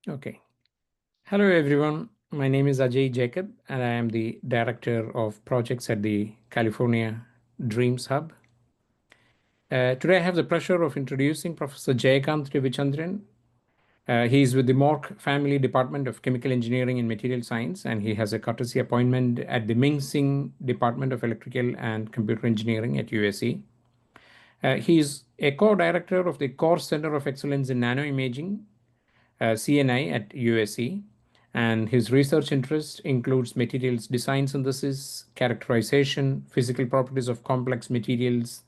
Okay. Hello, everyone. My name is Ajay Jacob, and I am the Director of Projects at the California Dreams Hub. Today, I have the pleasure of introducing Professor Jayakanth Ravichandran. He is with the Mork Family Department of Chemical Engineering and Material Science, and he has a courtesy appointment at the Ming Department of Electrical and Computer Engineering at USC. He is a co-director of the Core Center of Excellence in Nano Imaging CNI at USC, and his research interest includes materials design synthesis, characterization, physical properties of complex materials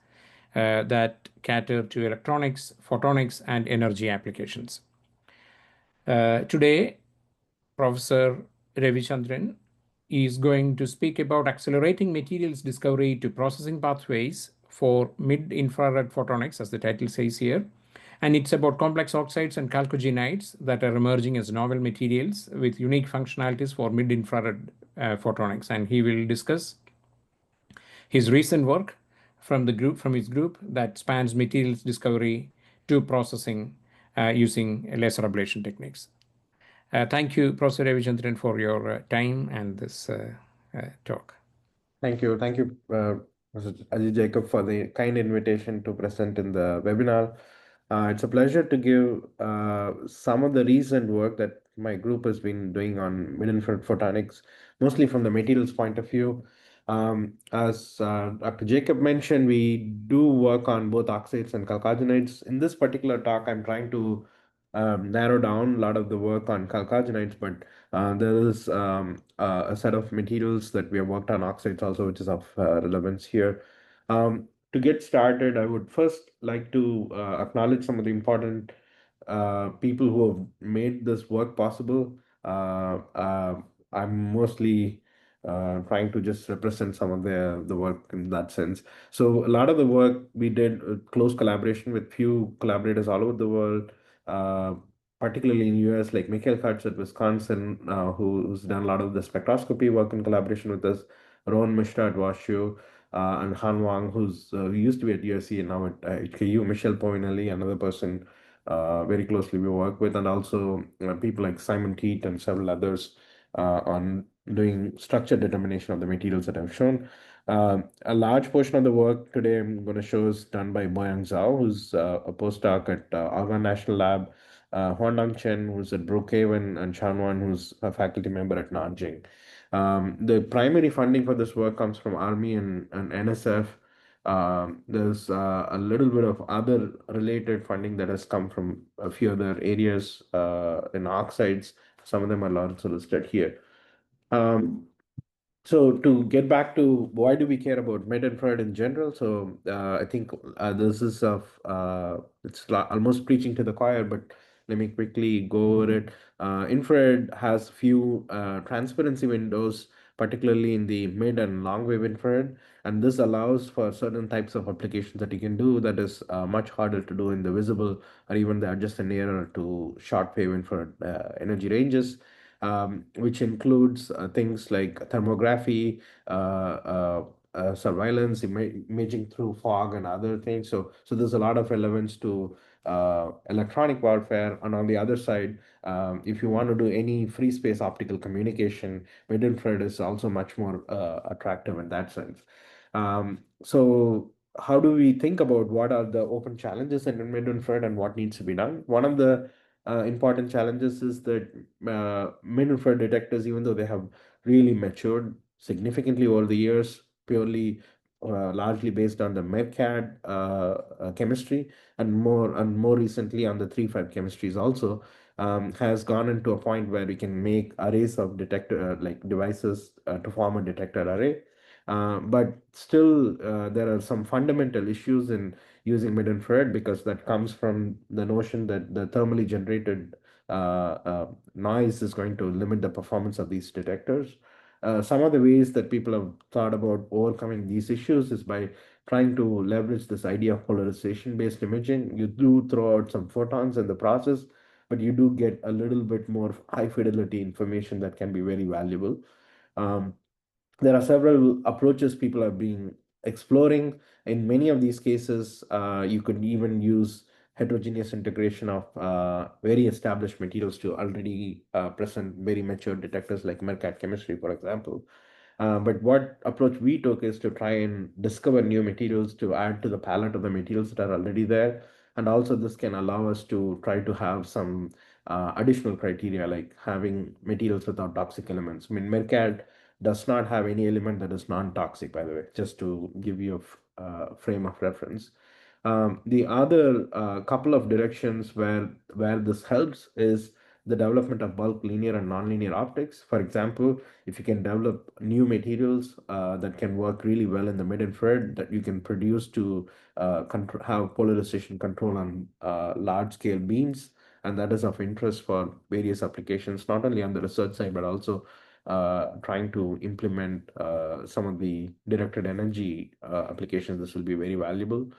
that cater to electronics, photonics, and energy applications. Today, Professor Ravichandran is going to speak about accelerating materials discovery to processing pathways for mid-infrared photonics, as the title says here. And it's about complex oxides and chalcogenides that are emerging as novel materials with unique functionalities for mid-infrared photonics. And he will discuss his recent work from his group that spans materials discovery to processing using laser ablation techniques. Thank you, Professor Ravichandran, for your time and this talk. Thank you. Thank you, Mr. Ajay Jacob, for the kind invitation to present in the webinar. It's a pleasure to give some of the recent work that my group has been doing on mid-infrared photonics, mostly from the materials point of view. As Dr. Jacob mentioned, we do work on both oxides and chalcogenides. In this particular talk, I'm trying to narrow down a lot of the work on chalcogenides, but there is a set of materials that we have worked on oxides also, which is of relevance here. To get started, I would first like to acknowledge some of the important people who have made this work possible. I'm mostly trying to just represent some of the work in that sense. So a lot of the work we did close collaboration with few collaborators all over the world, uh, particularly in US, like Mikhail Katz at Wisconsin, who's done a lot of the spectroscopy work in collaboration with us, Rohan Mishra at WashU, and Han Wang, who used to be at USC and now at HKU, Michelle Povinelli, another person very closely we work with, and also people like Simon Teat and several others on doing structure determination of the materials that I've shown. A large portion of the work today I'm going to show is done by Boyang Zhao, who's a postdoc at Argonne National Lab, Huandang Chen, who's at Brookhaven, and Chanwan, who's a faculty member at Nanjing. The primary funding for this work comes from Army and NSF. There's a little bit of other related funding that has come from a few other areas in oxides. Some of them are also listed here. Um, so to get back to why do we care about mid-infrared in general? So I think this is almost preaching to the choir, but let me quickly go over it. Infrared has few transparency windows, particularly in the mid and long wave infrared, and this allows for certain types of applications that you can do that is much harder to do in the visible or even the adjacent nearer to short wave infrared energy ranges, which includes things like thermography, surveillance, imaging through fog, and other things. So there's a lot of relevance to electronic warfare. And on the other side, if you want to do any free space optical communication, mid-infrared is also much more attractive in that sense. So how do we think about what are the open challenges in mid-infrared and what needs to be done? One of the important challenges is that mid-infrared detectors, even though they have really matured significantly over the years, purely largely based on the MERCAD chemistry, and more recently on the 3.5 chemistries also, has gone into a point where we can make arrays of detector like devices to form a detector array. But still, there are some fundamental issues in using mid-infrared because that comes from the notion that the thermally generated noise is going to limit the performance of these detectors. Some of the ways that people have thought about overcoming these issues is by trying to leverage this idea of polarization-based imaging. You do throw out some photons in the process, but you do get a little bit more high fidelity information that can be very valuable. Um, there are several approaches people have been exploring. In many of these cases, you could even use heterogeneous integration of very established materials to already present very mature detectors like Mercat chemistry, for example. But what approach we took is to try and discover new materials to add to the palette of the materials that are already there. And also, this can allow us to try to have some additional criteria like having materials without toxic elements. I mean, Mercat does not have any element that is non-toxic, by the way, just to give you a frame of reference. The other couple of directions where this helps is the development of bulk linear and nonlinear optics. For example, if you can develop new materials that can work really well in the mid-infrared that you can produce to have polarization control on large scale beams, and that is of interest for various applications, not only on the research side but also trying to implement some of the directed energy applications. This will be very valuable.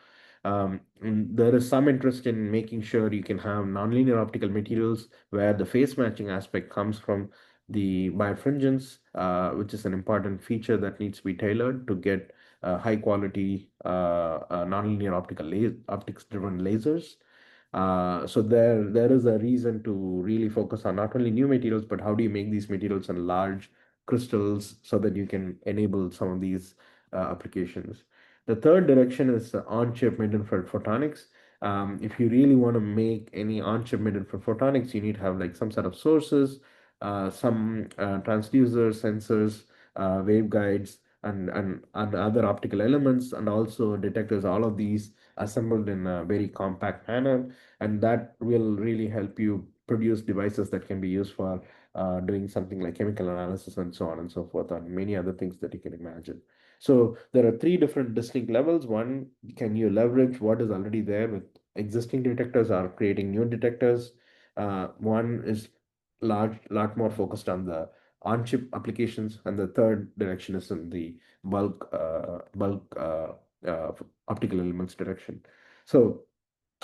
And there is some interest in making sure you can have nonlinear optical materials where the phase matching aspect comes from the birefringence, which is an important feature that needs to be tailored to get high quality nonlinear optics driven lasers. So there is a reason to really focus on not only new materials, but how do you make these materials in large crystals so that you can enable some of these applications. The third direction is on-chip mid-infrared photonics. If you really want to make any on-chip mid-infrared photonics, you need to have like some set of sources, some transducers, sensors, waveguides, and other optical elements, and also detectors. All of these assembled in a very compact manner, and that will really help you produce devices that can be used for doing something like chemical analysis and so on and so forth, and many other things that you can imagine. So there are three different distinct levels. One, can you leverage what is already there with existing detectors or creating new detectors? One is lot more focused on the on-chip applications, and the third direction is in the bulk optical elements direction. So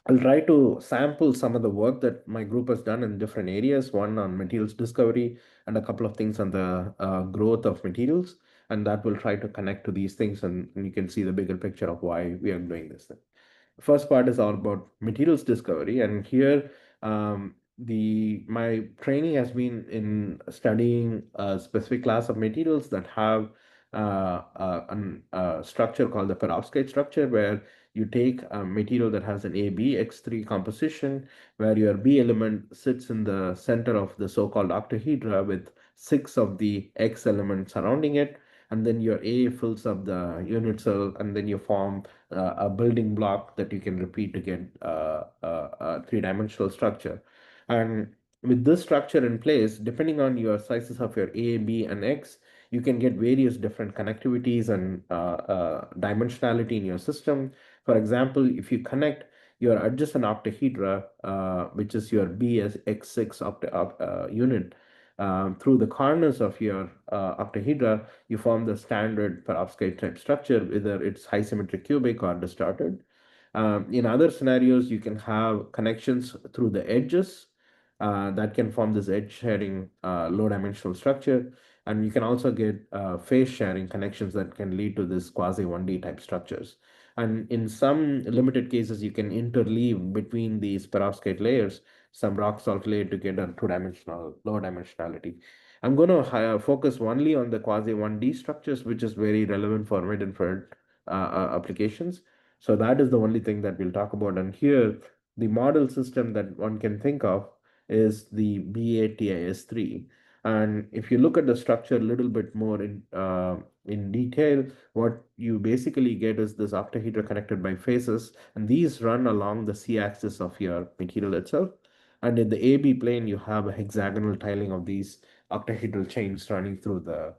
I'll try to sample some of the work that my group has done in different areas, one on materials discovery and a couple of things on the growth of materials. And that will try to connect to these things, and you can see the bigger picture of why we are doing this thing. First part is all about materials discovery, and here the my training has been in studying a specific class of materials that have a structure called the perovskite structure, where you take a material that has an ABX3 composition, where your B element sits in the center of the so-called octahedra with six of the X elements surrounding it, and then your A fills up the unit cell, and then you form a building block that you can repeat to get a three-dimensional structure. And with this structure in place, depending on your sizes of your A, B, and X, you can get various different connectivities and dimensionality in your system. For example, if you connect your adjacent octahedra, which is your BSX6 unit, through the corners of your octahedra, you form the standard perovskite type structure, whether it's high symmetric cubic or distorted. In other scenarios, you can have connections through the edges that can form this edge sharing low dimensional structure. And you can also get phase sharing connections that can lead to this quasi 1D type structures. And in some limited cases, you can interleave between these perovskite layers some rock salt layer to get a two-dimensional, low dimensionality. I'm going to focus only on the quasi 1D structures, which is very relevant for mid-infrared applications. So that is the only thing that we'll talk about. And here, the model system that one can think of is the BATIS3. And if you look at the structure a little bit more in detail, what you basically get is this octahedra connected by phases, and these run along the C-axis of your material itself. And in the AB plane, you have a hexagonal tiling of these octahedral chains running through the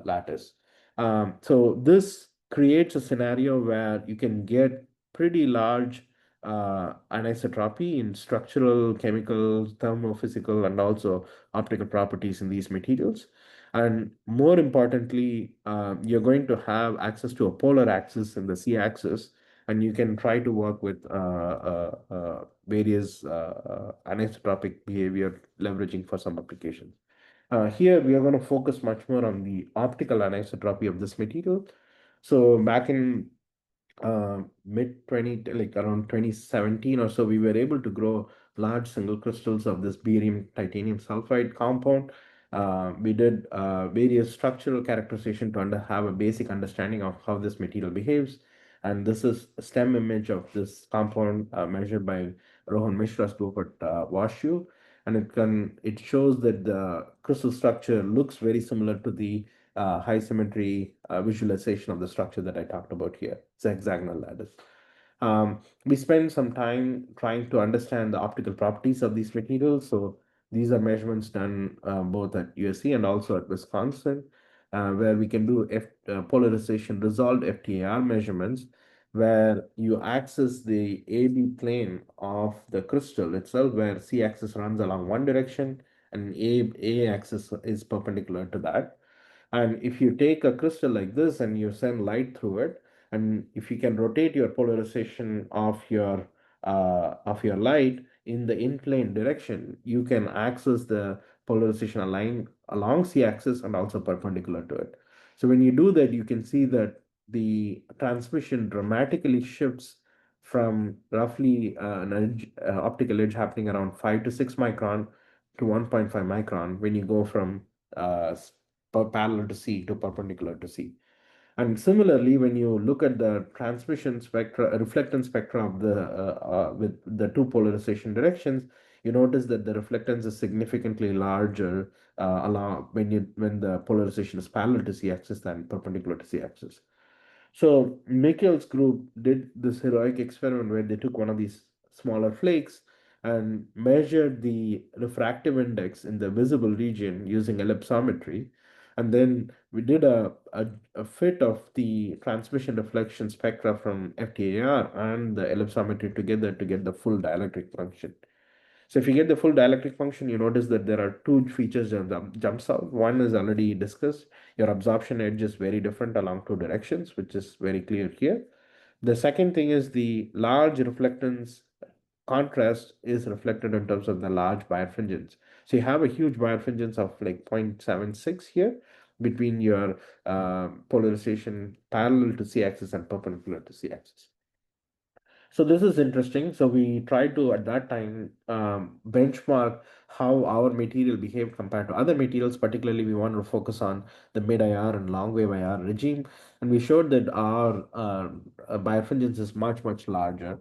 lattice. So this creates a scenario where you can get pretty large anisotropy in structural, chemical, thermophysical, and also optical properties in these materials. And more importantly, you're going to have access to a polar axis in the C-axis, and you can try to work with various anisotropic behavior leveraging for some applications. Here, we are going to focus much more on the optical anisotropy of this material. So back in mid 20, like around 2017 or so, we were able to grow large single crystals of this barium titanium sulfide compound. We did various structural characterization to have a basic understanding of how this material behaves. And this is a stem image of this compound measured by Rohan Mishra's group at WashU. And it shows that the crystal structure looks very similar to the high symmetry visualization of the structure that I talked about here. It's a hexagonal lattice. We spend some time trying to understand the optical properties of these materials. So these are measurements done both at USC and also at Wisconsin, where we can do polarization resolved FTIR measurements, where you access the AB plane of the crystal itself, where C axis runs along one direction and A axis is perpendicular to that. And if you take a crystal like this and you send light through it, and if you can rotate your polarization of your light in the in-plane direction, you can access the polarization aligned along c-axis and also perpendicular to it. So when you do that, you can see that the transmission dramatically shifts from roughly an edge, optical edge happening around 5 to 6 micron to 1.5 micron when you go from uh, parallel to C to perpendicular to C. And similarly, when you look at the transmission spectra, reflectance spectra of the with the two polarization directions, you notice that the reflectance is significantly larger along when the polarization is parallel to c-axis than perpendicular to c-axis. So Mikhail's group did this heroic experiment where they took one of these smaller flakes and measured the refractive index in the visible region using ellipsometry. And then we did a fit of the transmission reflection spectra from FTIR and the ellipsometry together to get the full dielectric function. So if you get the full dielectric function, you notice that there are two features that jumps out. One is already discussed. Your absorption edge is very different along two directions, which is very clear here. The second thing is the large reflectance contrast is reflected in terms of the large birefringence. So you have a huge birefringence of like 0.76 here between your polarization parallel to c-axis and perpendicular to c-axis. So this is interesting. So we tried to at that time benchmark how our material behaved compared to other materials. Particularly, we wanted to focus on the mid IR and long wave IR regime, and we showed that our birefringence is much larger.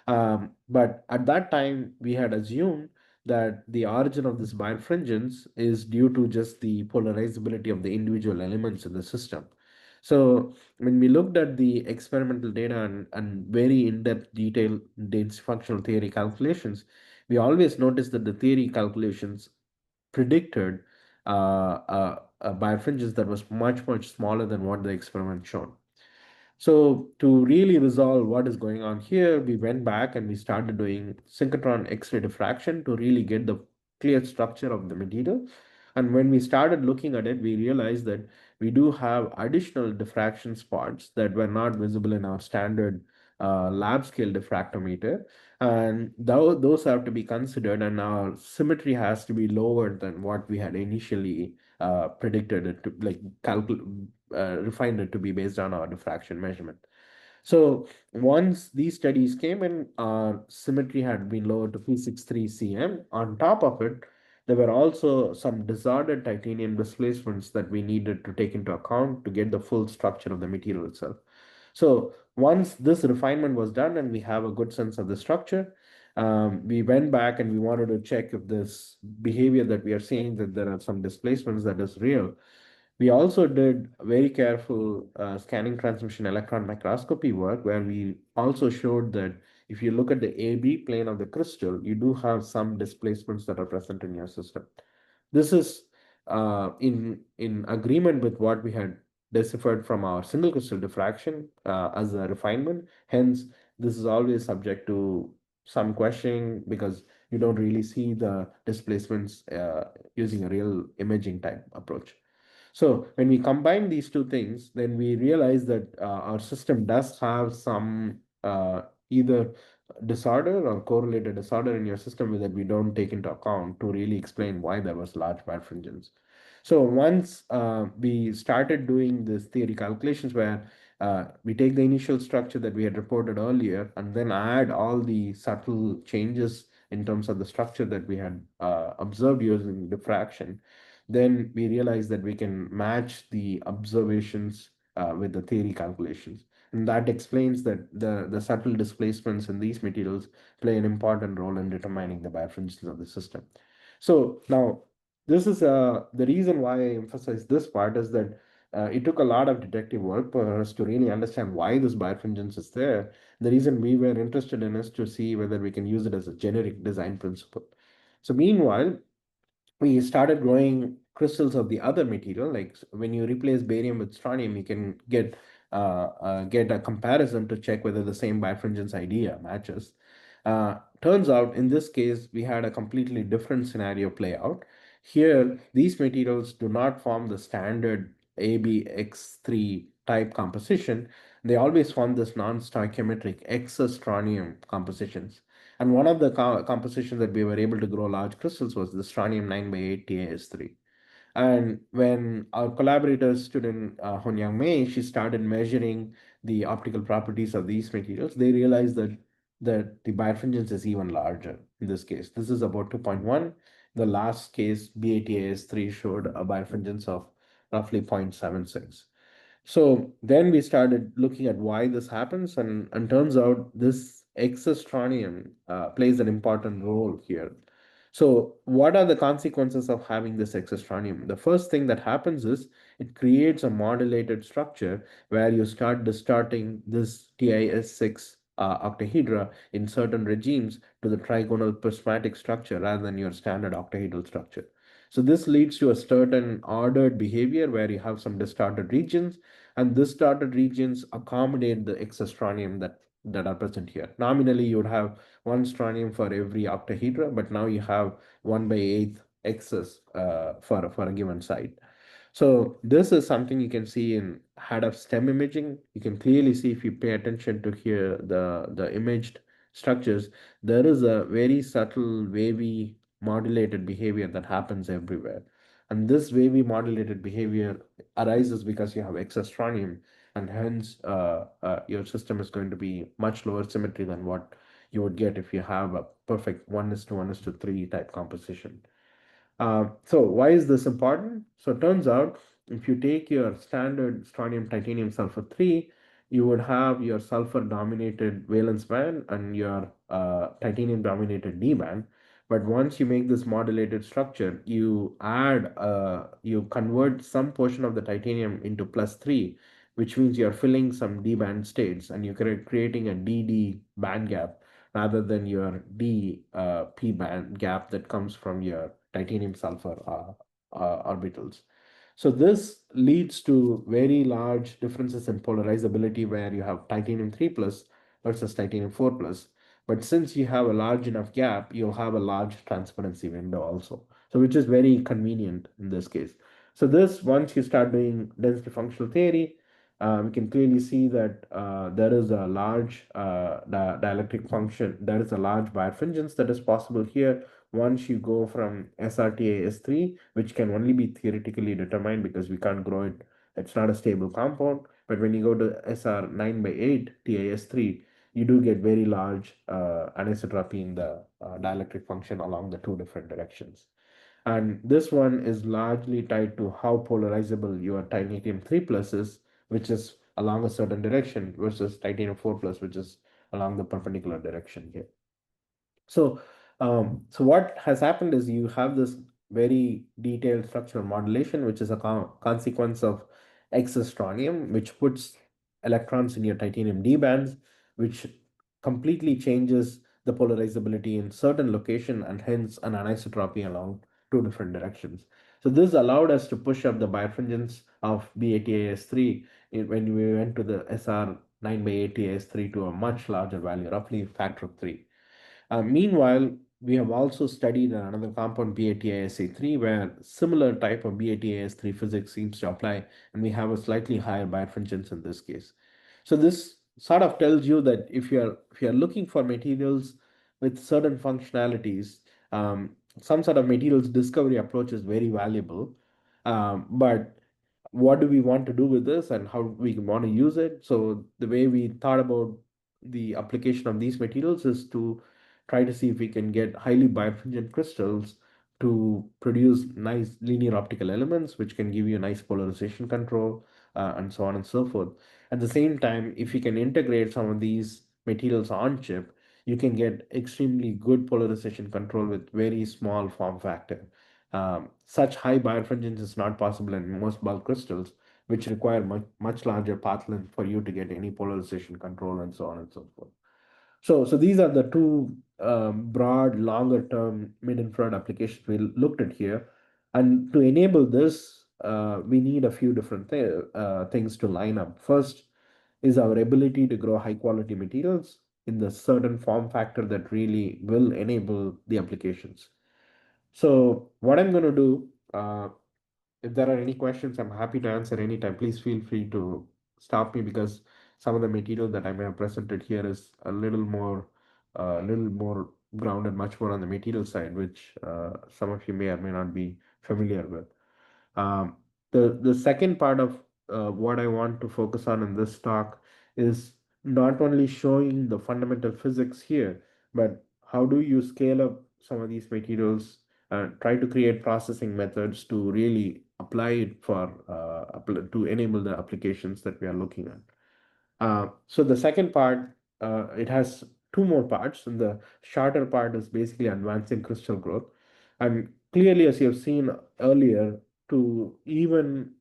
But at that time, we had assumed that the origin of this birefringence is due to just the polarizability of the individual elements in the system. So when we looked at the experimental data and very in-depth detailed dense functional theory calculations, we always noticed that the theory calculations predicted a birefringence that was much smaller than what the experiment showed. So to really resolve what is going on here, we went back and we started doing synchrotron X-ray diffraction to really get the clear structure of the material. And when we started looking at it, we realized that we do have additional diffraction spots that were not visible in our standard lab scale diffractometer. And those have to be considered, and our symmetry has to be lower than what we had initially predicted it to, like refined it to be based on our diffraction measurement. So once these studies came in, our symmetry had been lowered to 263 cm. On top of it, there were also some disordered titanium displacements that we needed to take into account to get the full structure of the material itself. So once this refinement was done and we have a good sense of the structure, we went back and we wanted to check if this behavior that we are seeing, that there are some displacements that is real. We also did very careful scanning transmission electron microscopy work where we also showed that if you look at the AB plane of the crystal, you do have some displacements that are present in your system. This is in agreement with what we had deciphered from our single crystal diffraction as a refinement. Hence, this is always subject to some questioning because you don't really see the displacements using a real imaging type approach. So when we combine these two things, then we realize that our system does have some either disorder or correlated disorder in your system that we don't take into account to really explain why there was large birefringence. So once we started doing this theory calculations where We take the initial structure that we had reported earlier and then add all the subtle changes in terms of the structure that we had observed using diffraction. Then we realize that we can match the observations with the theory calculations. And that explains that the subtle displacements in these materials play an important role in determining the birefringence of the system. So now, this is the reason why I emphasize this part is that it took a lot of detective work for us to really understand why this birefringence is there. The reason we were interested in is to see whether we can use it as a generic design principle. So meanwhile, we started growing crystals of the other material. Like when you replace barium with strontium, you can get a comparison to check whether the same birefringence idea matches. Turns out in this case, we had a completely different scenario play out. Here, these materials do not form the standard ABX3 type composition. They always form this non-stoichiometric excess strontium compositions. And one of the compositions that we were able to grow large crystals was the strontium 9 by 8 TAS3. And when our collaborator, student Honyang Mei, she started measuring the optical properties of these materials, they realized that the birefringence is even larger in this case. This is about 2.1. The last case, BATAS3, showed a birefringence of roughly 0.76. So then we started looking at why this happens, and turns out this excess strontium plays an important role here. So, what are the consequences of having this excess strontium? The first thing that happens is it creates a modulated structure where you start distorting this TIS6 octahedra in certain regimes to the trigonal prismatic structure rather than your standard octahedral structure. So this leads to a certain ordered behavior where you have some distorted regions, and distorted regions accommodate the excess strontium that are present here. Nominally, you would have one strontium for every octahedra, but now you have 1 by 8th excess for a given site. So this is something you can see in head of stem imaging. You can clearly see if you pay attention to here the imaged structures, there is a very subtle wavy modulated behavior that happens everywhere. And this wavy modulated behavior arises because you have excess strontium, and hence your system is going to be much lower symmetry than what you would get if you have a perfect 1:1:3 type composition. So why is this important? So it turns out if you take your standard strontium titanium sulfur 3, you would have your sulfur dominated valence band and your titanium dominated D band. But once you make this modulated structure, you convert some portion of the titanium into +3, which means you're filling some D band states and you're creating a DD band gap rather than your D P band gap that comes from your titanium sulfur orbitals. So this leads to very large differences in polarizability where you have titanium 3 plus versus titanium 4 plus. But since you have a large enough gap, you'll have a large transparency window also. So which is very convenient in this case. So this, once you start doing density functional theory, we can clearly see that there is a large dielectric function, there is a large birefringence that is possible here once you go from SRTA S3, which can only be theoretically determined because we can't grow it, it's not a stable compound. But when you go to SR 9 by 8 TAS3, you do get very large anisotropy in the dielectric function along the two different directions. And this one is largely tied to how polarizable your titanium 3 plus is, which is along a certain direction, versus titanium 4 plus, which is along the perpendicular direction here. So what has happened is you have this very detailed structural modulation, which is a consequence of excess strontium, which puts electrons in your titanium D bands, which completely changes the polarizability in certain location and hence an anisotropy along two different directions. So this allowed us to push up the birefringence of BATAS3 when we went to the SR 9 by 8 TAS3 to a much larger value, roughly factor of 3. Meanwhile, we have also studied another compound BATISA3 where similar type of BATIS3 physics seems to apply, and we have a slightly higher birefringence in this case. So this sort of tells you that if you're looking for materials with certain functionalities, some sort of materials discovery approach is very valuable. But what do we want to do with this and how we want to use it. So the way we thought about the application of these materials is to try to see if we can get highly birefringent crystals to produce nice linear optical elements, which can give you nice polarization control, and so on and so forth. At the same time, if you can integrate some of these materials on chip, you can get extremely good polarization control with very small form factor. Such high birefringence is not possible in most bulk crystals, which require much larger path length for you to get any polarization control and so on and so forth. So these are the two broad, longer term mid-infrared applications we looked at here. And to enable this, we need a few different things to line up. First is our ability to grow high quality materials in the certain form factor that really will enable the applications. So what I'm going to do, if there are any questions, I'm happy to answer anytime. Please feel free to stop me because some of the material that I may have presented here is a little more grounded, much more on the material side, which some of you may or may not be familiar with. Um, the second part of what I want to focus on in this talk is not only showing the fundamental physics here, but how do you scale up some of these materials and try to create processing methods to really apply it for to enable the applications that we are looking at. So the second part, it has two more parts, and the shorter part is basically advancing crystal growth. And clearly, as you have seen earlier, to even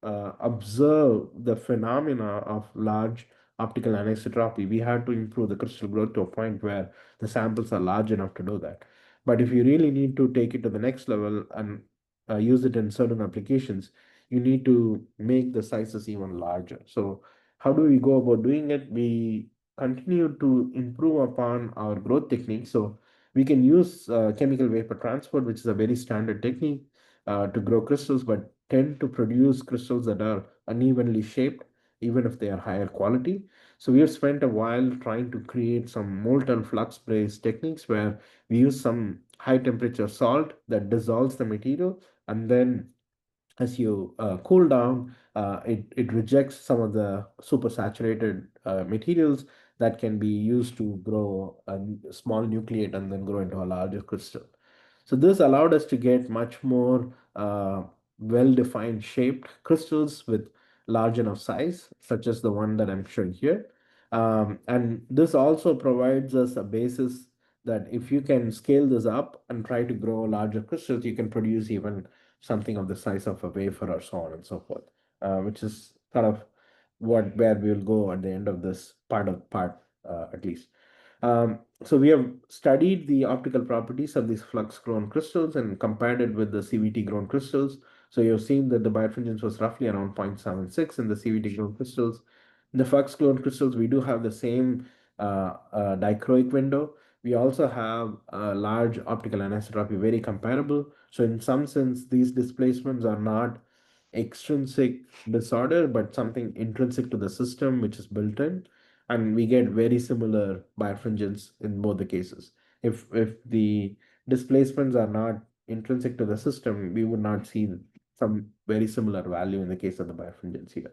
observe the phenomena of large optical anisotropy, we had to improve the crystal growth to a point where the samples are large enough to do that. But if you really need to take it to the next level and use it in certain applications, you need to make the sizes even larger. So how do we go about doing it? We continue to improve upon our growth techniques. So we can use chemical vapor transport, which is a very standard technique to grow crystals, but tend to produce crystals that are unevenly shaped, even if they are higher quality. So we have spent a while trying to create some molten flux based techniques where we use some high temperature salt that dissolves the material, and then as you cool down, it rejects some of the supersaturated materials that can be used to grow a small nucleate and then grow into a larger crystal. So this allowed us to get much more well-defined shaped crystals with large enough size, such as the one that I'm showing here. And this also provides us a basis that if you can scale this up and try to grow larger crystals, you can produce even something of the size of a wafer or so on and so forth, which is sort of where we will go at the end of this part at least. So we have studied the optical properties of these flux grown crystals and compared it with the CVT grown crystals. So you've seen that the birefringence was roughly around 0.76 in the CVT grown crystals. In the flux grown crystals, we do have the same dichroic window. We also have a large optical anisotropy, very comparable. So in some sense, these displacements are not extrinsic disorder, but something intrinsic to the system, which is built in, and we get very similar birefringence in both the cases. If the displacements are not intrinsic to the system, we would not see some very similar value in the case of the birefringence here.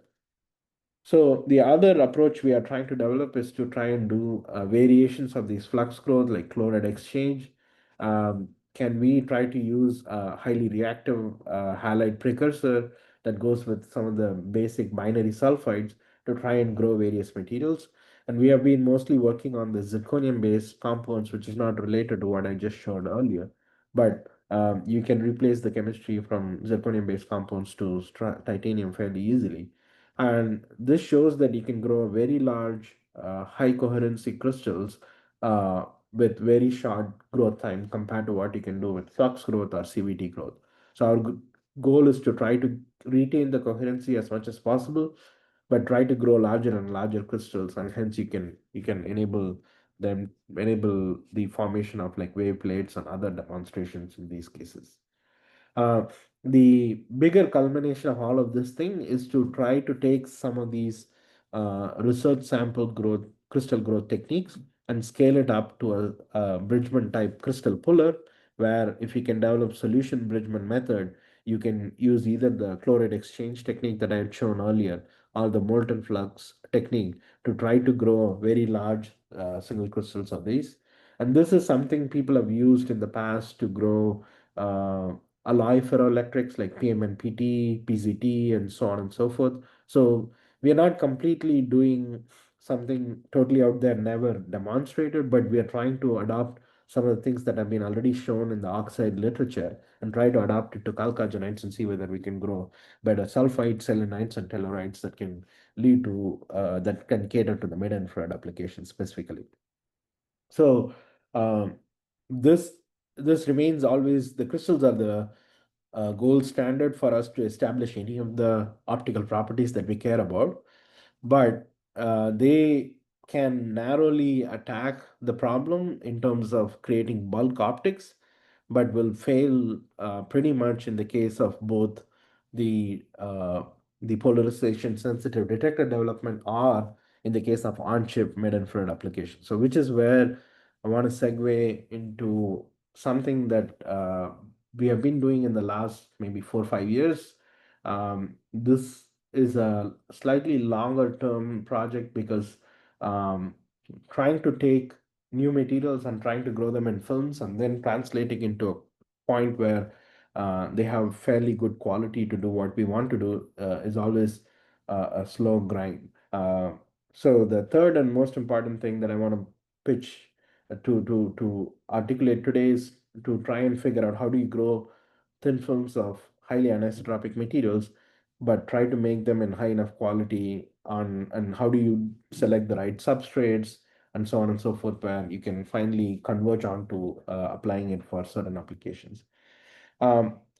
So the other approach we are trying to develop is to try and do variations of these flux growth like chloride exchange. Can we try to use a highly reactive halide precursor that goes with some of the basic binary sulfides to try and grow various materials? And we have been mostly working on the zirconium-based compounds, which is not related to what I just showed earlier. But you can replace the chemistry from zirconium-based compounds to titanium fairly easily. And this shows that you can grow very large, high coherency crystals with very short growth time compared to what you can do with flux growth or CVT growth. So our goal is to try to retain the coherency as much as possible, but try to grow larger and larger crystals, and hence you can enable the formation of like wave plates and other demonstrations in these cases. Uh, the bigger culmination of all of this thing is to try to take some of these research sample growth, crystal growth techniques and scale it up to a Bridgman type crystal puller, where if you can develop solution Bridgman method, you can use either the chloride exchange technique that I had shown earlier or the molten flux technique to try to grow very large single crystals of these. And this is something people have used in the past to grow uh, alloy ferroelectrics like PMNPT, PZT, and so on and so forth. So we are not completely doing something totally out there, never demonstrated, but we are trying to adopt some of the things that have been already shown in the oxide literature and try to adapt it to chalcogenides and see whether we can grow better sulfides, selenites, and tellurides that can lead to that can cater to the mid-infrared application specifically. So um, this this remains always the crystals are the gold standard for us to establish any of the optical properties that we care about, but they can narrowly attack the problem in terms of creating bulk optics, but will fail pretty much in the case of both the polarization sensitive detector development or in the case of on-chip mid-infrared application. So which is where I want to segue into something that we have been doing in the last maybe 4 or 5 years. This is a slightly longer term project because um, trying to take new materials and trying to grow them in films and then translating into a point where they have fairly good quality to do what we want to do is always a slow grind. So the third and most important thing that I want to pitch to articulate today is to try and figure out how do you grow thin films of highly anisotropic materials, but try to make them in high enough quality on, and how do you select the right substrates and so on and so forth, where you can finally converge on to applying it for certain applications.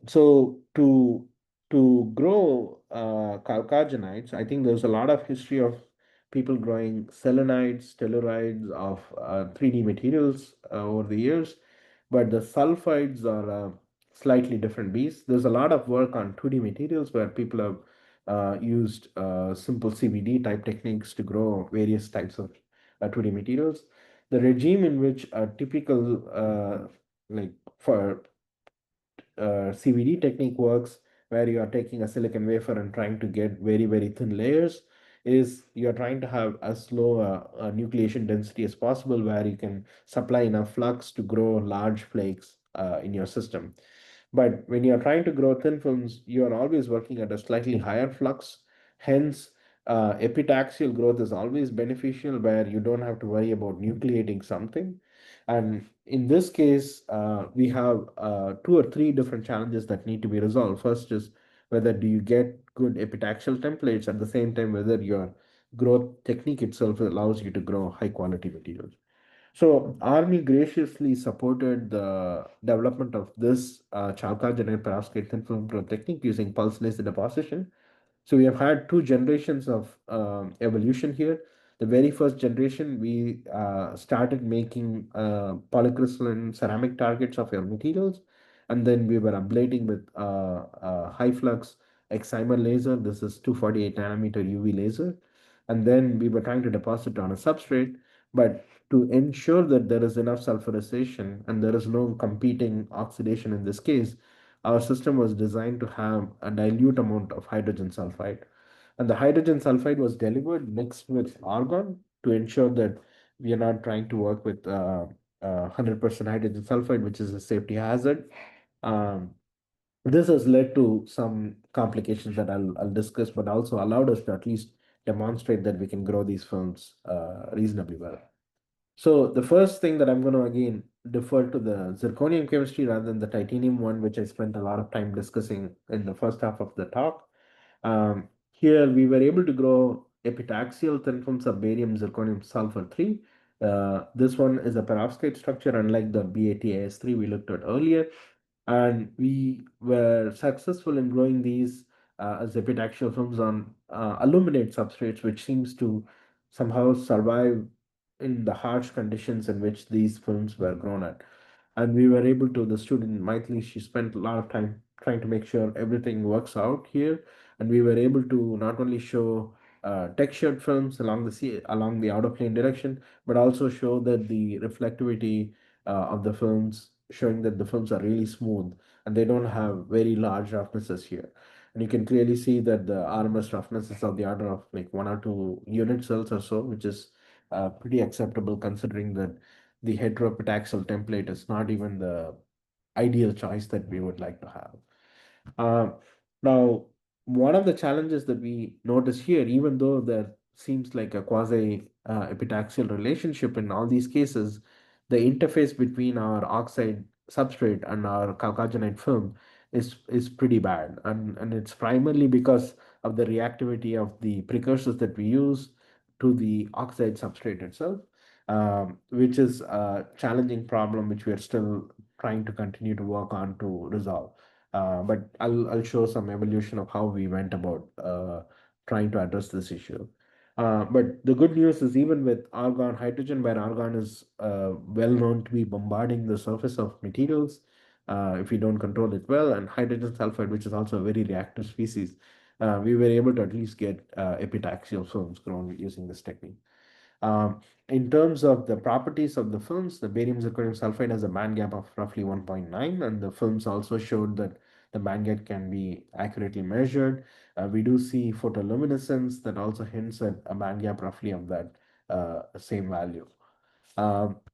So to grow chalcogenides, I think there's a lot of history of people growing selenides, tellurides of 3D materials over the years, but the sulfides are a slightly different beast. There's a lot of work on 2D materials where people have used simple CVD type techniques to grow various types of 2D materials. The regime in which a typical like for CVD technique works, where you are taking a silicon wafer and trying to get very, very thin layers, is you're trying to have as low a nucleation density as possible, where you can supply enough flux to grow large flakes in your system. But when you're trying to grow thin films, you are always working at a slightly higher flux. Hence, epitaxial growth is always beneficial, where you don't have to worry about nucleating something. And in this case, we have two or three different challenges that need to be resolved. First is whether do you get good epitaxial templates, at the same time whether your growth technique itself allows you to grow high quality materials. So Army graciously supported the development of this chalcogenide perovskite thin film growth technique using pulse laser deposition. So we have had two generations of evolution here. The very first generation, we started making polycrystalline ceramic targets of our materials, and then we were ablating with high flux excimer laser. This is 248 nanometer UV laser, and then we were trying to deposit on a substrate, but to ensure that there is enough sulfurization and there is no competing oxidation in this case, our system was designed to have a dilute amount of hydrogen sulfide. And the hydrogen sulfide was delivered mixed with argon to ensure that we are not trying to work with 100% hydrogen sulfide, which is a safety hazard. Um, this has led to some complications that I'll discuss, but also allowed us to at least demonstrate that we can grow these films reasonably well. So the first thing that I'm going to again defer to the zirconium chemistry rather than the titanium one, which I spent a lot of time discussing in the first half of the talk. Here we were able to grow epitaxial thin films of barium zirconium sulfur 3. This one is a perovskite structure, unlike the BATAS3 we looked at earlier. And we were successful in growing these as epitaxial films on aluminate substrates, which seems to somehow survive in the harsh conditions in which these films were grown at. And we were able to, the student Maithili, she spent a lot of time trying to make sure everything works out here. And we were able to not only show textured films along the outer plane direction, but also show that the reflectivity of the films showing that the films are really smooth and they don't have very large roughnesses here. And you can clearly see that the RMS roughness is of the order of like 1 or 2 unit cells or so, which is pretty acceptable considering that the heteropitaxial template is not even the ideal choice that we would like to have. Uh, Now, one of the challenges that we notice here, even though there seems like a quasi epitaxial relationship in all these cases, the interface between our oxide substrate and our chalcogenide film is pretty bad, and it's primarily because of the reactivity of the precursors that we use to the oxide substrate itself, which is a challenging problem which we are still trying to continue to work on to resolve. But I'll show some evolution of how we went about trying to address this issue. But the good news is even with argon, hydrogen, where argon is well known to be bombarding the surface of materials if we don't control it well, and hydrogen sulfide, which is also a very reactive species, we were able to at least get epitaxial films grown using this technique. Um, in terms of the properties of the films, the barium zirconium sulfide has a band gap of roughly 1.9, and the films also showed that the band gap can be accurately measured. We do see photoluminescence that also hints at a band gap roughly of that same value.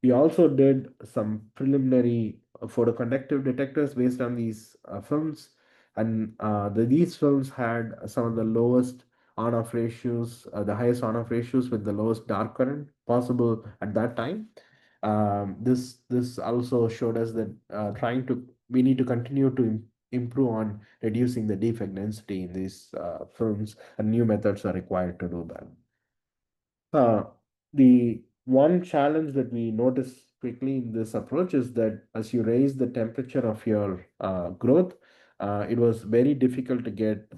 We also did some preliminary photoconductive detectors based on these films, and these films had some of the lowest on-off ratios, the highest on-off ratios with the lowest dark current possible at that time. This also showed us that we need to continue to improve on reducing the defect density in these films, and new methods are required to do that. Uh, the one challenge that we notice quickly in this approach is that as you raise the temperature of your growth, it was very difficult to get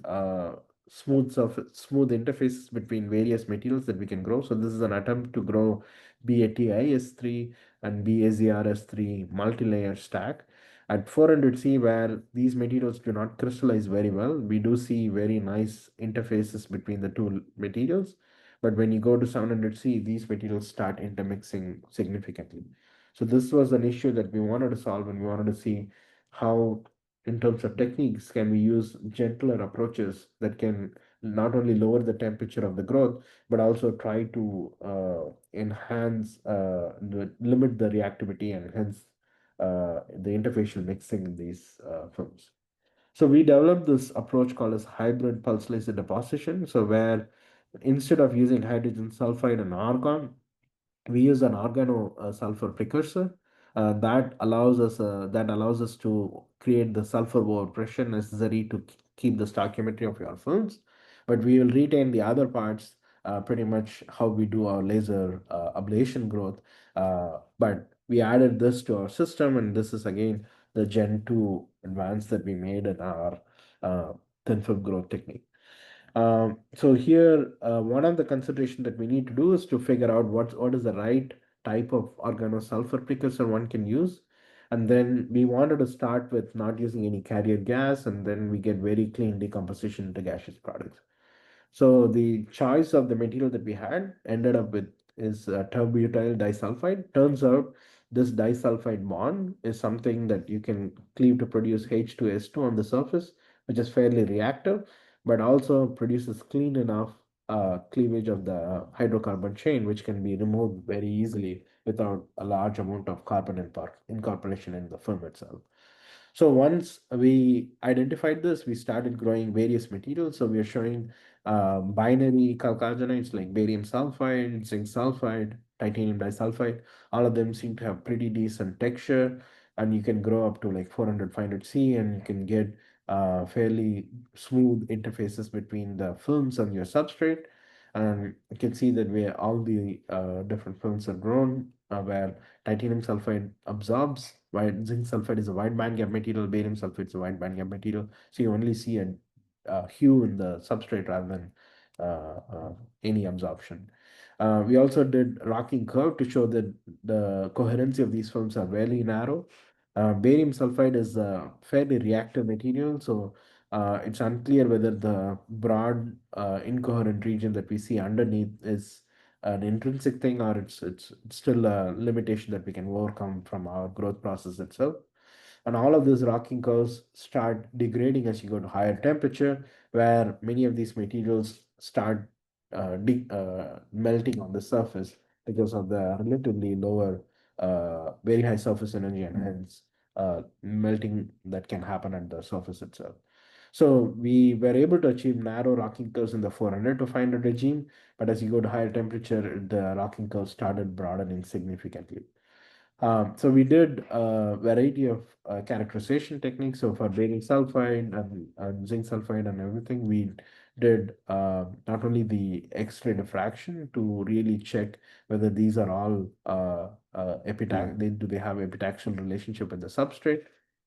smooth interfaces between various materials that we can grow. So this is an attempt to grow BATIS3 and BAZRS3 multi-layer stack at 400 C, where these materials do not crystallize very well. We do see very nice interfaces between the two materials, but when you go to 700 C, these materials start intermixing significantly. So this was an issue that we wanted to solve, and we wanted to see how, in terms of techniques, can we use gentler approaches that can not only lower the temperature of the growth, but also try to limit the reactivity and hence the interfacial mixing in these films. So we developed this approach called as hybrid pulse laser deposition. So where instead of using hydrogen sulfide and argon, we use an organo sulfur precursor that allows us to create the sulfur overpressure necessary to keep the stoichiometry of your films, but we will retain the other parts, pretty much how we do our laser ablation growth, but we added this to our system, and this is again the gen 2 advance that we made in our uh, thin film growth technique. So here, one of the consideration that we need to do is to figure out what is the right type of organosulfur precursor one can use. And then we wanted to start with not using any carrier gas, and then we get very clean decomposition into gaseous products. So the choice of the material that we had ended up with is terbutyl disulfide. Turns out this disulfide bond is something that you can cleave to produce H2S2 on the surface, which is fairly reactive, but also produces clean enough cleavage of the hydrocarbon chain, which can be removed very easily without a large amount of carbon incorporation in the film itself. So once we identified this, we started growing various materials. So we are showing binary chalcogenides like barium sulfide, zinc sulfide, titanium disulfide. All of them seem to have pretty decent texture, and you can grow up to like 400, 500 C, and you can get fairly smooth interfaces between the films and your substrate. And you can see that where all the different films are grown, where titanium sulfide absorbs, while zinc sulfide is a wide bandgap material, barium sulfide is a wide bandgap material. So you only see a hue in the substrate rather than any absorption. We also did rocking curve to show that the coherency of these films are very narrow. Barium sulfide is a fairly reactive material, so it's unclear whether the broad incoherent region that we see underneath is an intrinsic thing, or it's still a limitation that we can overcome from our growth process itself. And all of these rocking curves start degrading as you go to higher temperature, where many of these materials start melting on the surface because of the relatively lower, very high surface energy, and hence melting that can happen at the surface itself. So we were able to achieve narrow rocking curves in the 400 to 500 regime, but as you go to higher temperature, the rocking curve started broadening significantly. So we did a variety of characterization techniques. So for barium sulfide and zinc sulfide and everything, we did not only the X-ray diffraction to really check whether these are all do they have epitaxial relationship with the substrate.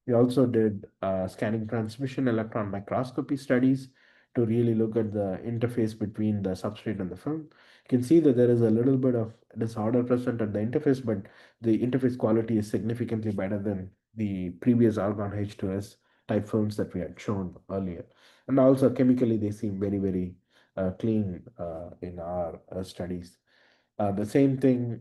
We also did scanning transmission electron microscopy studies to really look at the interface between the substrate and the film. You can see that there is a little bit of disorder present at the interface, but the interface quality is significantly better than the previous argon H2S type films that we had shown earlier. And also chemically, they seem very, very clean in our studies. The same thing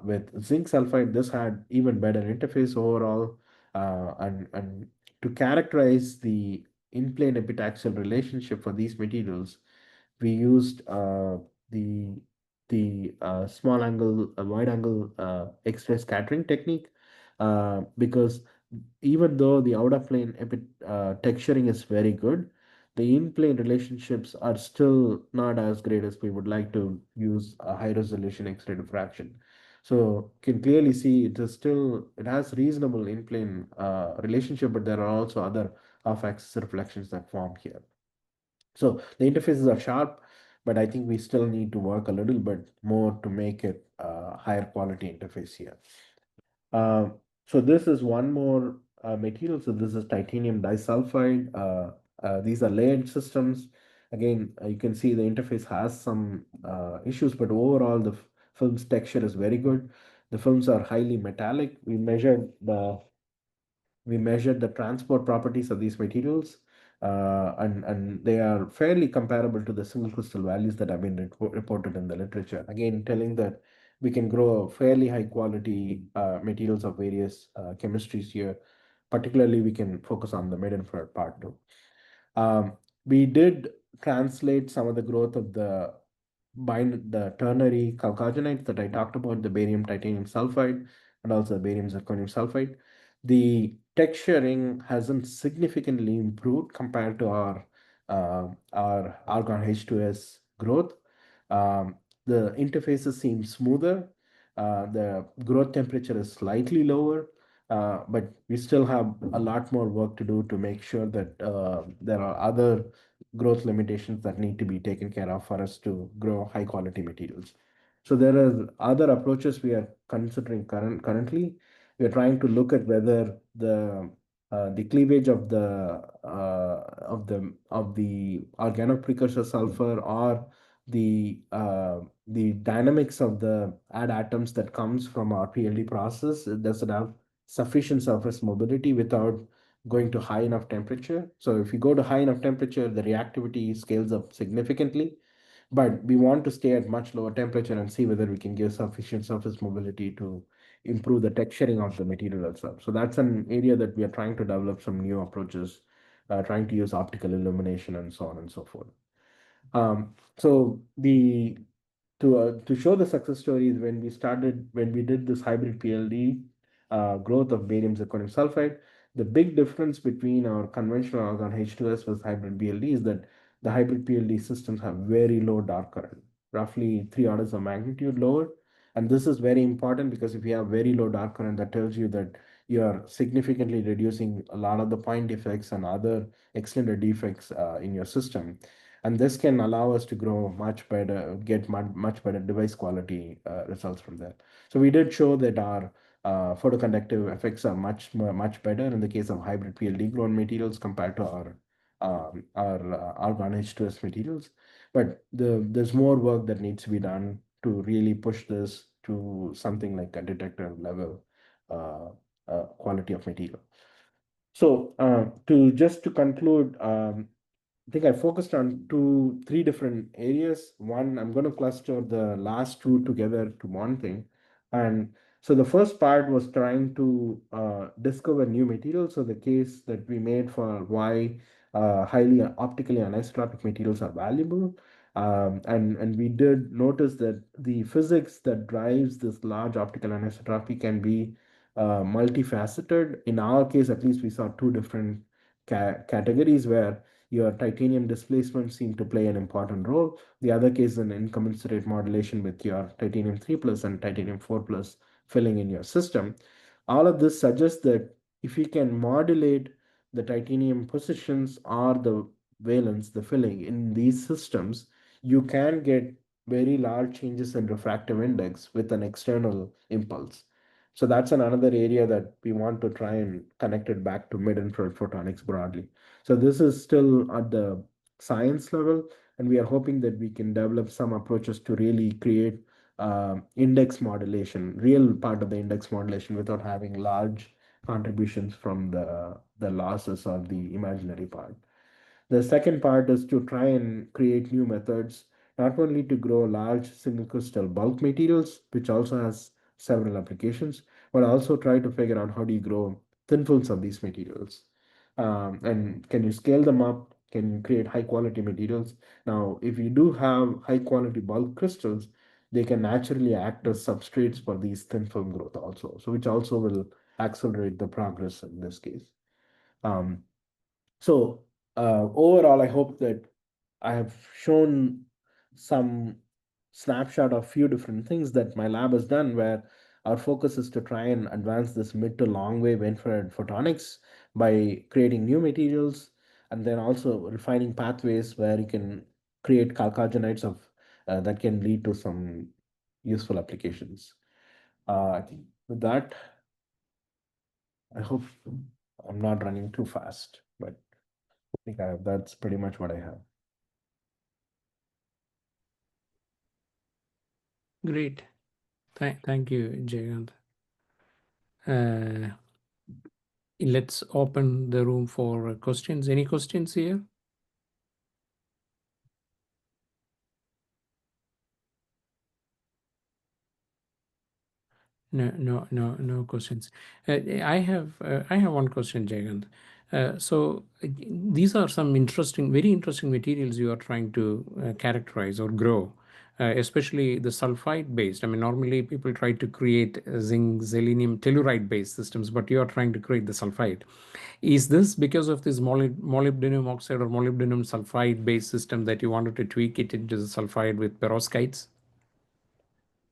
with zinc sulfide. This had even better interface overall. And to characterize the in-plane epitaxial relationship for these materials, we used the small angle, wide angle X-ray scattering technique, because even though the outer plane texturing is very good, the in-plane relationships are still not as great as we would like to use a high resolution X-ray diffraction. So you can clearly see it has reasonable in-plane relationship, but there are also other off-axis reflections that form here. So the interfaces are sharp, but I think we still need to work a little bit more to make it a higher quality interface here. Uh, so this is one more material. So this is titanium disulfide. These are layered systems. Again, you can see the interface has some issues, but overall the film's texture is very good. The films are highly metallic. We measured the transport properties of these materials, and they are fairly comparable to the single crystal values that have been reported in the literature. Again, telling that we can grow fairly high quality materials of various chemistries here. Particularly, we can focus on the mid-infrared part too. We did translate some of the growth of the ternary chalcogenides that I talked about, the barium titanium sulfide and also the barium zirconium sulfide. The texturing hasn't significantly improved compared to our argon H2S growth. The interfaces seem smoother. The growth temperature is slightly lower, but we still have a lot more work to do to make sure that there are other growth limitations that need to be taken care of for us to grow high quality materials. So there are other approaches we are considering currently. We are trying to look at whether the cleavage of the organic precursor sulfur, or the dynamics of the add atoms that comes from our PLD process, does it have sufficient surface mobility without going to high enough temperature. So if you go to high enough temperature, the reactivity scales up significantly, but we want to stay at much lower temperature and see whether we can give sufficient surface mobility to improve the texturing of the material itself. So that's an area that we are trying to develop some new approaches, trying to use optical illumination and so on and so forth. So to show the success stories, when we did this hybrid PLD growth of barium zirconium sulfide, the big difference between our conventional argon H2S versus hybrid PLD is that the hybrid PLD systems have very low dark current, roughly 3 orders of magnitude lower. And this is very important because if you have very low dark current, that tells you that you are significantly reducing a lot of the point defects and other extended defects in your system. And this can allow us to grow much better, get much better device quality results from that. So we did show that our photoconductive effects are much better in the case of hybrid PLD grown materials compared to our argon H2S materials. But there's more work that needs to be done to really push this to something like a detector level uh, quality of material. So to conclude, I think I focused on three different areas. One, I'm going to cluster the last two together to one thing. And so the first part was trying to discover new materials. So the case that we made for why highly optically anisotropic materials are valuable. And we did notice that the physics that drives this large optical anisotropy can be multifaceted. In our case, at least, we saw two different categories where your titanium displacement seem to play an important role. The other case is an incommensurate modulation with your titanium 3 plus and titanium 4 plus filling in your system. All of this suggests that if you can modulate the titanium positions or the valence, the filling in these systems, you can get very large changes in refractive index with an external impulse. So that's another area that we want to try and connect it back to mid-infrared photonics broadly. So this is still at the science level, and we are hoping that we can develop some approaches to really create index modulation, real part of the index modulation without having large contributions from the losses or the imaginary part. The second part is to try and create new methods, not only to grow large single crystal bulk materials, which also has several applications, but also try to figure out how do you grow thin films of these materials. And can you scale them up? Can you create high quality materials? Now, if you do have high quality bulk crystals, they can naturally act as substrates for these thin film growth also. So which also will accelerate the progress in this case. Um, so overall, I hope that I have shown some snapshot of few different things that my lab has done, where our focus is to try and advance this mid to long wave infrared photonics by creating new materials and then also refining pathways where you can create chalcogenides of that can lead to some useful applications. I think with that, I hope I'm not running too fast, but I think that's pretty much what I have. Great. Thank you, Jayakanth. Let's open the room for questions. Any questions here? No questions. I have one question, Jayakanth. These are some very interesting materials you are trying to characterize or grow, especially the sulfide based. I mean, normally people try to create zinc, selenium, telluride based systems, but you are trying to create the sulfide. Is this because of this molybdenum oxide or molybdenum sulfide based system that you wanted to tweak it into the sulfide with perovskites?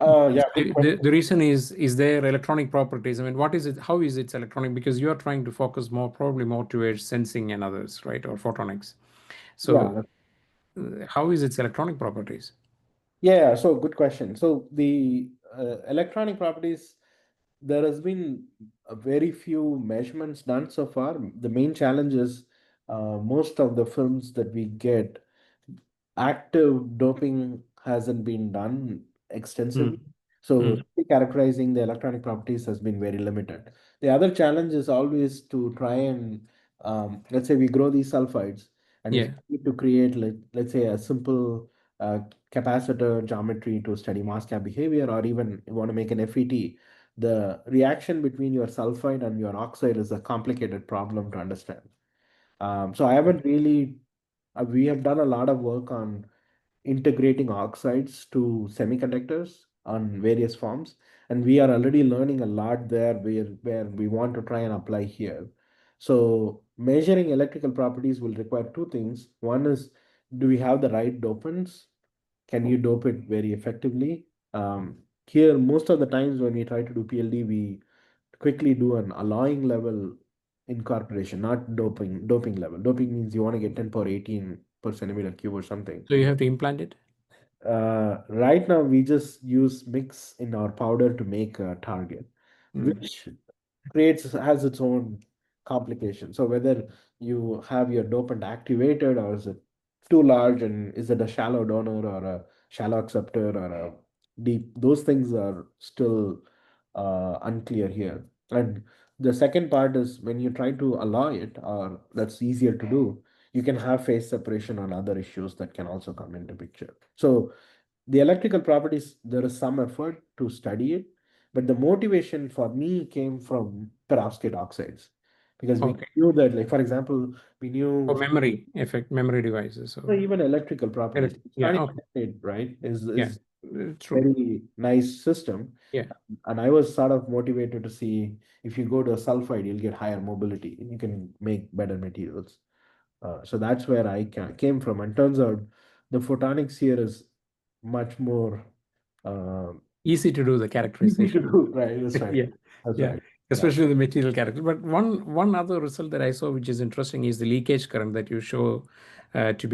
Yeah, good The question. reason is there electronic properties. I mean, what is it? How is it electronic? Because you are trying to focus probably more towards sensing and others, right? Or photonics. So Yeah, how is its electronic properties? yeah. So good question. So the electronic properties, there has been a very few measurements done so far. The main challenge is most of the films that we get, active doping hasn't been done extensively. Mm, So mm, characterizing the electronic properties has been very limited. The other challenge is always to try and let's say we grow these sulfides, and if yeah. we need to create let's say a simple uh, capacitor geometry to study mass gap behavior, or even you want to make an FET, the reaction between your sulfide and your oxide is a complicated problem to understand. So I haven't really we have done a lot of work on integrating oxides to semiconductors on various forms, and we are already learning a lot there where we want to try and apply here. So measuring electrical properties will require two things. One is, do we have the right dopants? Can you dope it very effectively? Here, most of the times when we try to do PLD, we quickly do an alloying level incorporation, not doping level. Doping means you want to get 10 power 18 per centimeter cube or something. So you have to implant it. Right now, we just use mix in our powder to make a target, Mm. which has its own complications. So whether you have your dopant activated, or is it too large, and is it a shallow donor or a shallow acceptor or a deep, those things are still unclear here. And the second part is when you try to alloy it, or that's easier to do, you can have phase separation on other issues that can also come into picture. So the electrical properties, there is some effort to study it, but the motivation for me came from perovskite oxides because we Okay. knew that, like for example, we For knew memory devices no, or even electrical properties. yeah, Sonic okay. oxide, right, Yeah, is true. very nice system. Yeah. And I was sort of motivated to see if you go to a sulfide, you'll get higher mobility and you can make better materials. So that's where I came from. And turns out the photonics here is much more uh, Easy to do the easy to characterization. do. Right, that's right. Yeah. That's Yeah. right. Yeah. Especially the material character. But one other result that I saw, which is interesting, is the leakage current that you show to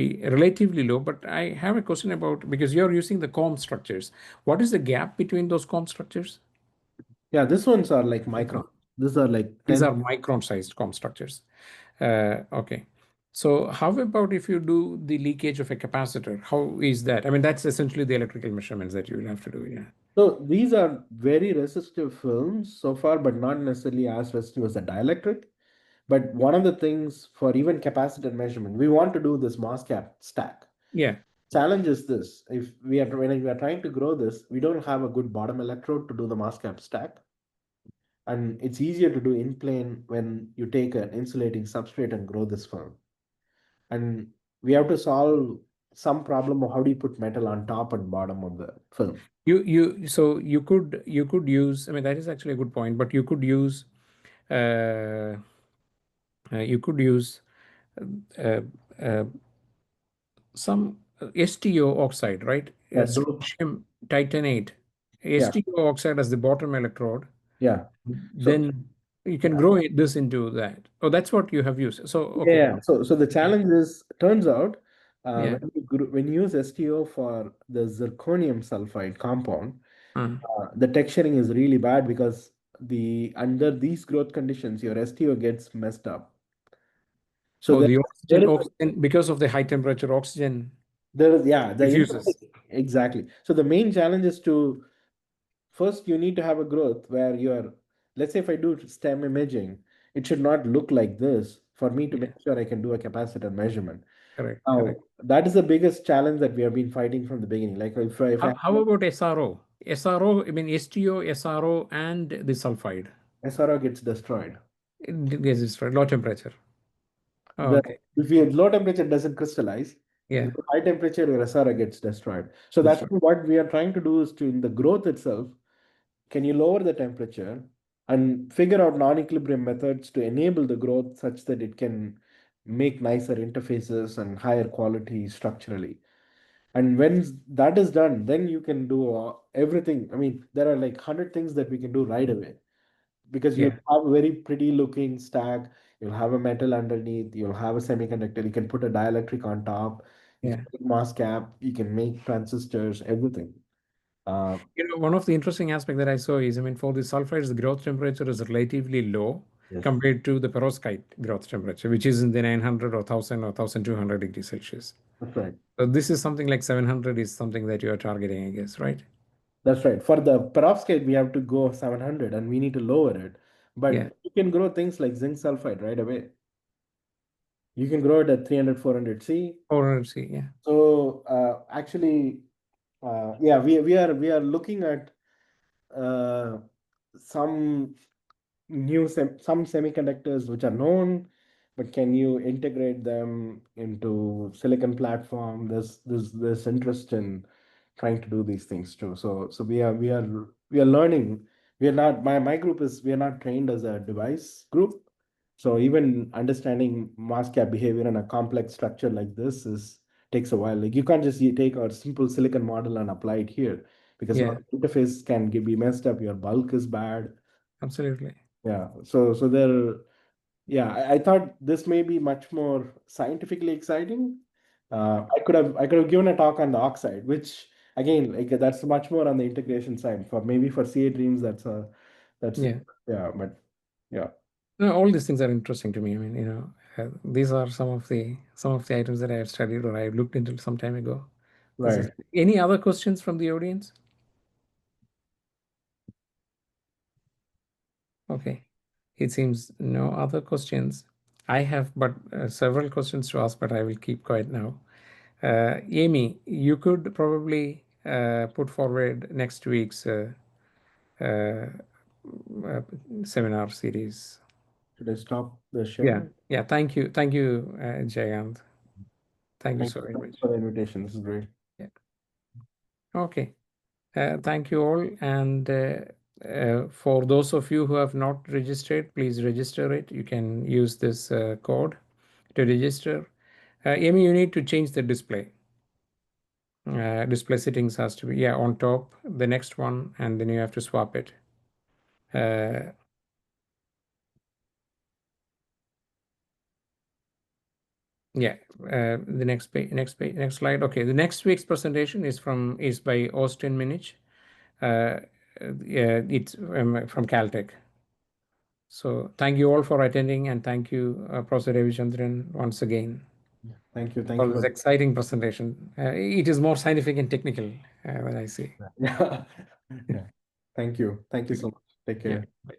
be relatively low. But I have a question about, because you're using the comb structures. What is the gap between those comb structures? Yeah, these ones are like micron. These are like These 10. are micron-sized comb structures. Okay. So how about if you do the leakage of a capacitor? How is that? I mean, that's essentially the electrical measurements that you will have to do. Yeah. So these are very resistive films so far, but not necessarily as resistive as a dielectric. But one of the things for even capacitor measurement, we want to do this mass cap stack. Yeah. Challenge is this: if we are when we are trying to grow this, we don't have a good bottom electrode to do the mass cap stack, and it's easier to do in plane when you take an insulating substrate and grow this film. And we have to solve some problem of how do you put metal on top and bottom of the film. So you could use, I mean, that is actually a good point, but uh, you could use uh, uh, some STO oxide, right? Yeah, those, Strontium titanate. yeah, STO oxide as the bottom electrode. yeah. So Then you can yeah. grow this into that. Oh, that's what you have used. So okay. Yeah. So the Yeah. challenge is, turns out, Yeah. when you use STO for the zirconium sulfide compound, Uh, the texturing is really bad because the under these growth conditions, your STO gets messed up. So oh, the there is oxygen, because of the high temperature, oxygen yeah, the diffuses. exactly. So the main challenge is to first you need to have a growth where you're, let's say if I do stem imaging, it should not look like this for me to Yeah. make sure I can do a capacitor measurement. Correct. Now, Correct. that is the biggest challenge that we have been fighting from the beginning. Like if I How about SRO? SRO, I mean STO, SRO, and the sulfide. SRO gets destroyed. Yes, it's right. Low temperature. Oh, The okay. if your low temperature doesn't crystallize, if Yeah. you high temperature, your SRO gets destroyed. So That's that's right. what we are trying to do is to in the growth itself, can you lower the temperature and figure out non-equilibrium methods to enable the growth such that it can make nicer interfaces and higher quality structurally. And when that is done, then you can do everything. I mean, there are like 100 things that we can do right away because you Yeah. have a very pretty looking stack. You'll have a metal underneath. You'll have a semiconductor. You can put a dielectric on top. You can Yeah. make mass cap. You can make transistors, everything. Uh, One of the interesting aspects that I saw is, I mean, for the sulfides, the growth temperature is relatively low yes, compared to the perovskite growth temperature, which is in the 900 or 1000 or 1200 degrees Celsius. that's right. So this is something like 700 is something that you are targeting, I guess, right? That's right. For the perovskite, we have to go 700 and we need to lower it. Yeah. But you can grow things like zinc sulfide right away. You can grow it at 300, 400 C. 400 C, yeah. So actually, yeah, we are looking at uh, some some semiconductors which are known, but can you integrate them into silicon platform? There's interest in trying to do these things too. So we are learning. We are not my group is we are not trained as a device group. So even understanding mass cap behavior in a complex structure like this is takes a while. Like you can't just take a simple silicon model and apply it here because now Yeah, the interface can be messed up. Your bulk is bad. absolutely. Yeah. So there, yeah, I thought this may be much more scientifically exciting. I could have given a talk on the oxide, which again, like that's much more on the integration side. For maybe for CA dreams, that's Yeah. yeah, but yeah, No, all these things are interesting to me. I mean, these are some of the items that I have studied or I looked into some time ago. This is right. any other questions from the audience? Okay. It seems no other questions. I have but several questions to ask, but I will keep quiet now. Amy, you could probably put forward next week's uh, seminar series. Should I stop the Yeah, share? yeah. Thank you, Jayanth. Thank you so very Thanks much. for the invitation. This is great. Yeah. Okay. Thank you all. And for those of you who have not registered, please register it. You can use this code to register. Amy, you need to change the display. Display settings has to be on top, the next one, and then you have to swap it. The next page, next slide. Okay, the next week's presentation is by Austin Minich. It's from Caltech. So thank you all for attending, and thank you, Professor Ravichandran, once again Thank you. Thank for you this for exciting presentation. It is more scientific and technical, when I say. yeah. Yeah. Thank you. Thank you so much. Take Yeah. care. Bye.